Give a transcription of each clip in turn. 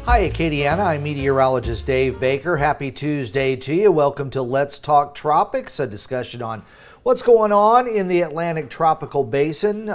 Hi, Acadiana. I'm Meteorologist Dave Baker. Happy Tuesday to you. Welcome to Let's Talk Tropics, a discussion on what's going on in the Atlantic tropical basin,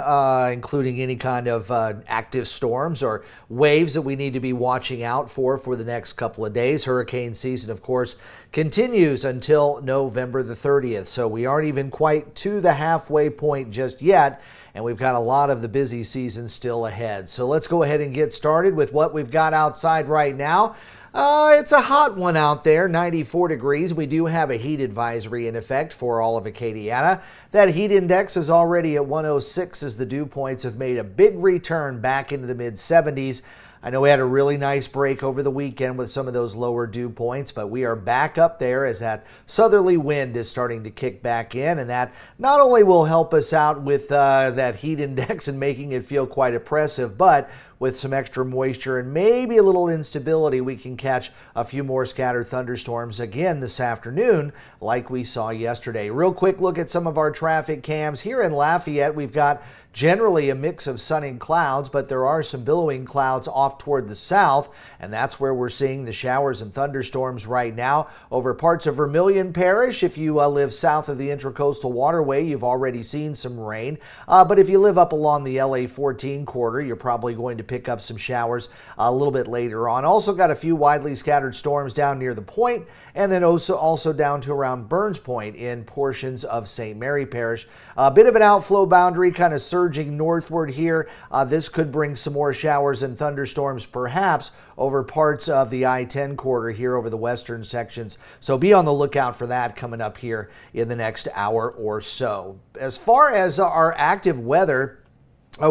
including any kind of active storms or waves that we need to be watching out for the next couple of days. Hurricane season, of course, continues until November the 30th, so we aren't even quite to the halfway point just yet. And we've got a lot of the busy season still ahead. So let's go ahead and get started with what we've got outside right now. It's a hot one out there, 94 degrees. We do have a heat advisory in effect for all of Acadiana. That heat index is already at 106 as the dew points have made a big return back into the mid-70s. I know we had a really nice break over the weekend with some of those lower dew points, but we are back up there as that southerly wind is starting to kick back in, and that not only will help us out with that heat index and making it feel quite oppressive, but with some extra moisture and maybe a little instability, we can catch a few more scattered thunderstorms again this afternoon like we saw yesterday. Real quick look at some of our traffic cams. Here in Lafayette, we've got generally a mix of sun and clouds, but there are some billowing clouds off toward the south, and that's where we're seeing the showers and thunderstorms right now over parts of Vermilion Parish. If you live south of the Intracoastal Waterway, you've already seen some rain, but if you live up along the LA 14 corridor, you're probably going to pick up some showers a little bit later on. Also got a few widely scattered storms down near the point, and then also down to around Burns Point in portions of St. Mary Parish. A bit of an outflow boundary kind of surging northward here. This could bring some more showers and thunderstorms perhaps over parts of the I-10 corridor here over the western sections. So be on the lookout for that coming up here in the next hour or so. As far as our active weather,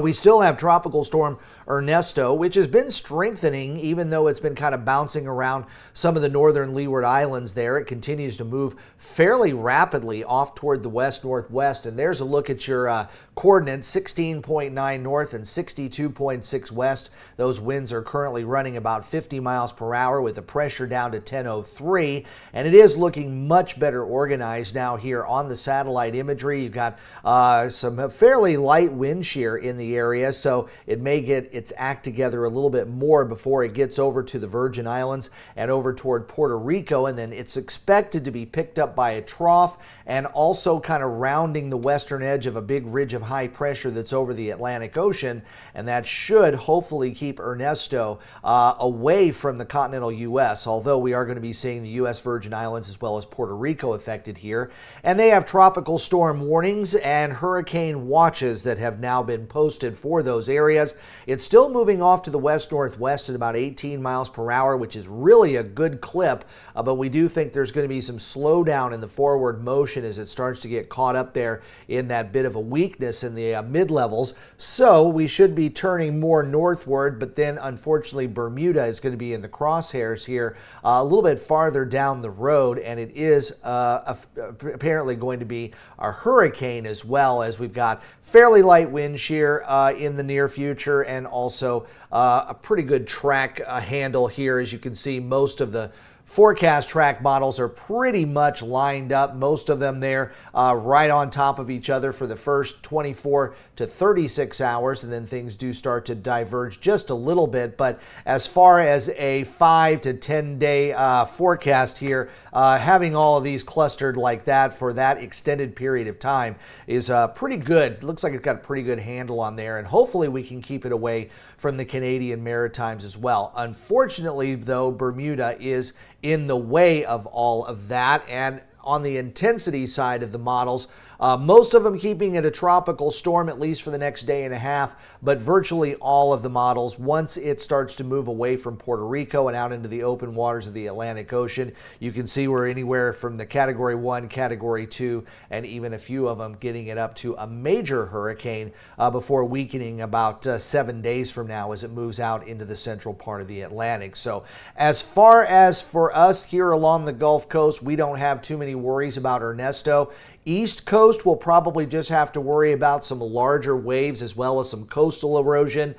we still have Tropical Storm Ernesto, which has been strengthening even though it's been kind of bouncing around some of the northern leeward islands there. It continues to move fairly rapidly off toward the west-northwest. And there's a look at your coordinates, 16.9 north and 62.6 west. Those winds are currently running about 50 miles per hour with the pressure down to 1003. And it is looking much better organized now here on the satellite imagery. You've got some fairly light wind shear in the area, so it may get its act together a little bit more before it gets over to the Virgin Islands and over toward Puerto Rico, and then it's expected to be picked up by a trough and also kind of rounding the western edge of a big ridge of high pressure that's over the Atlantic Ocean, and that should hopefully keep Ernesto away from the continental U.S., although we are going to be seeing the U.S. Virgin Islands as well as Puerto Rico affected here. And they have tropical storm warnings and hurricane watches that have now been posted for those areas. It's still moving off to the west-northwest at about 18 miles per hour, which is really a good clip, but we do think there's going to be some slowdown in the forward motion as it starts to get caught up there in that bit of a weakness in the mid-levels. So we should be turning more northward, but then unfortunately Bermuda is going to be in the crosshairs here a little bit farther down the road, and it is apparently going to be a hurricane as well, as we've got fairly light wind shear in the near future, and also a pretty good track handle here. As you can see, most of the forecast track models are pretty much lined up, most of them there right on top of each other for the first 24 to 36 hours, and then things do start to diverge just a little bit. But as far as a 5 to 10 day forecast here, having all of these clustered like that for that extended period of time is pretty good. It looks like it's got a pretty good handle on there, and hopefully we can keep it away from the Canadian Maritimes as well. Unfortunately, though, Bermuda is in the way of all of that, and on the intensity side of the models, most of them keeping it a tropical storm at least for the next day and a half, but virtually all of the models, once it starts to move away from Puerto Rico and out into the open waters of the Atlantic Ocean, you can see we're anywhere from the Category 1, Category 2, and even a few of them getting it up to a major hurricane before weakening about 7 days from now as it moves out into the central part of the Atlantic. So as far as for us here along the Gulf Coast, we don't have too many worries about Ernesto. East Coast will probably just have to worry about some larger waves as well as some coastal erosion.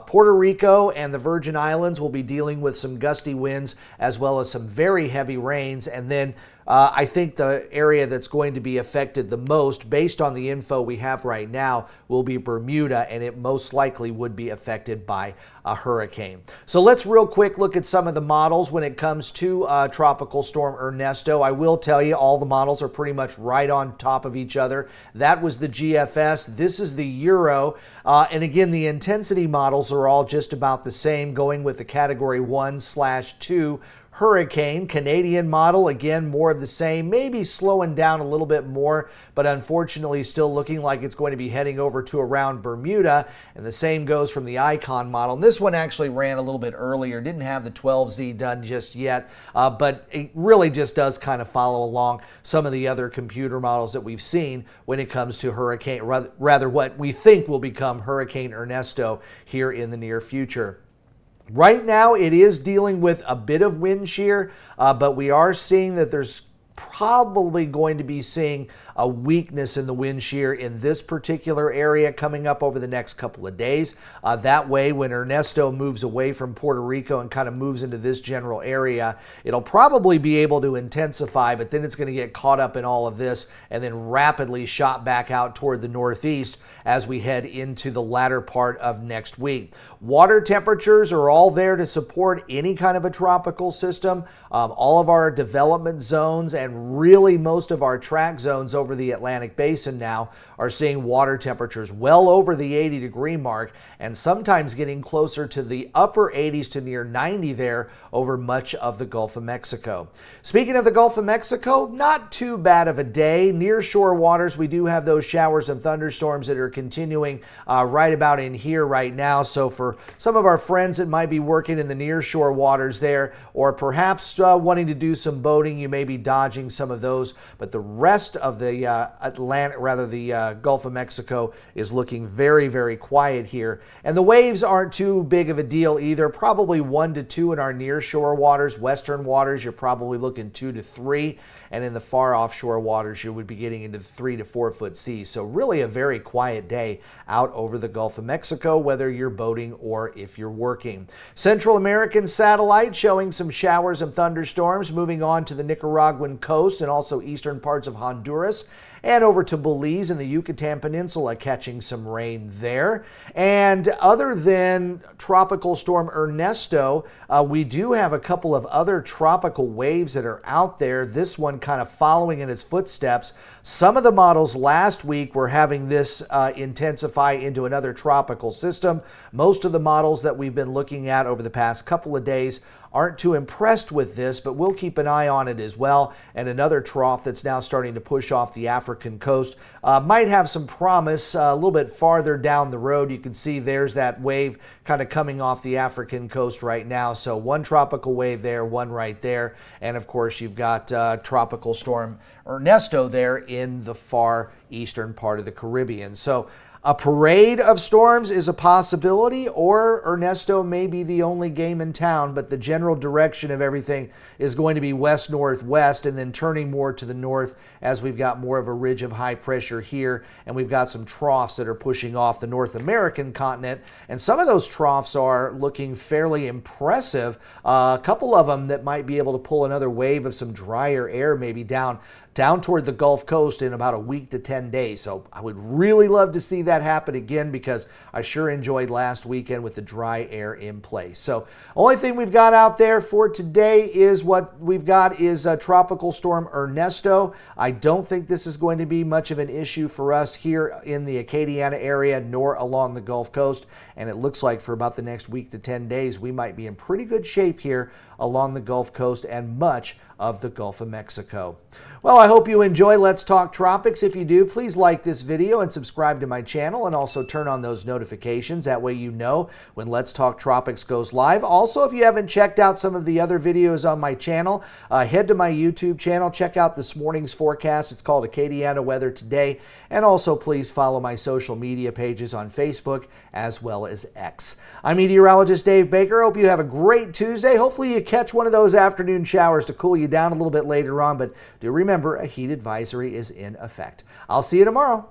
Puerto Rico and the Virgin Islands will be dealing with some gusty winds as well as some very heavy rains. And then I think the area that's going to be affected the most, based on the info we have right now, will be Bermuda, and it most likely would be affected by a hurricane. So let's real quick look at some of the models when it comes to Tropical Storm Ernesto. I will tell you all the models are pretty much right on top of each other. That was the GFS. This is the Euro. And again, the intensity models are all just about the same, going with the Category 1/2 hurricane. Canadian model, again, more of the same, maybe slowing down a little bit more, but unfortunately still looking like it's going to be heading over to around Bermuda. And the same goes from the Icon model. And this one actually ran a little bit earlier, didn't have the 12Z done just yet, but it really just does kind of follow along some of the other computer models that we've seen when it comes to hurricane, rather what we think will become Hurricane Ernesto here in the near future. Right now, it is dealing with a bit of wind shear, but we are seeing that there's probably going to be seeing a weakness in the wind shear in this particular area coming up over the next couple of days. That way, when Ernesto moves away from Puerto Rico and kind of moves into this general area, it'll probably be able to intensify, but then it's going to get caught up in all of this and then rapidly shot back out toward the northeast as we head into the latter part of next week. Water temperatures are all there to support any kind of a tropical system. All of our development zones and really most of our track zones over the Atlantic Basin now are seeing water temperatures well over the 80-degree mark and sometimes getting closer to the upper 80s to near 90 there over much of the Gulf of Mexico. Speaking of the Gulf of Mexico, not too bad of a day. Near shore waters, we do have those showers and thunderstorms that are continuing right about in here right now. So for some of our friends that might be working in the near shore waters there, or perhaps wanting to do some boating, you may be dodging some of those, but the rest of the Gulf of Mexico is looking very, very quiet here. And the waves aren't too big of a deal either, probably 1 to 2 in our near shore waters. Western waters, you're probably looking 2 to 3. And in the far offshore waters, you would be getting into the 3 to 4 foot seas. So really a very quiet day out over the Gulf of Mexico, whether you're boating or if you're working. Central American satellite showing some showers and thunderstorms moving on to the Nicaraguan coast and also eastern parts of Honduras, and over to Belize and the Yucatan Peninsula, catching some rain there. And other than Tropical Storm Ernesto, we do have a couple of other tropical waves that are out there. This one kind of following in its footsteps. Some of the models last week were having this intensify into another tropical system. Most of the models that we've been looking at over the past couple of days aren't too impressed with this, but we'll keep an eye on it as well. And another trough that's now starting to push off the African coast might have some promise a little bit farther down the road. You can see there's that wave kind of coming off the African coast right now. So one tropical wave there, one right there. And of course, you've got Tropical Storm Ernesto there in the far eastern part of the Caribbean. So a parade of storms is a possibility, or Ernesto may be the only game in town, but the general direction of everything is going to be west-northwest and then turning more to the north as we've got more of a ridge of high pressure here, and we've got some troughs that are pushing off the North American continent, and some of those troughs are looking fairly impressive. A couple of them that might be able to pull another wave of some drier air maybe down toward the Gulf Coast in about a week to 10 days. So I would really love to see that happen again, because I sure enjoyed last weekend with the dry air in place. So only thing we've got out there for today is what we've got is Tropical Storm Ernesto. I don't think this is going to be much of an issue for us here in the Acadiana area nor along the Gulf Coast. And it looks like for about the next week to 10 days, we might be in pretty good shape here along the Gulf Coast and much of the Gulf of Mexico. Well, I hope you enjoy Let's Talk Tropics. If you do, please like this video and subscribe to my channel, and also turn on those notifications. That way you know when Let's Talk Tropics goes live. Also, if you haven't checked out some of the other videos on my channel, head to my YouTube channel. Check out this morning's forecast. It's called Acadiana Weather Today. And also, please follow my social media pages on Facebook as well as X. I'm Meteorologist Dave Baker. Hope you have a great Tuesday. Hopefully you catch one of those afternoon showers to cool you down a little bit later on, but do remember a heat advisory is in effect. I'll see you tomorrow.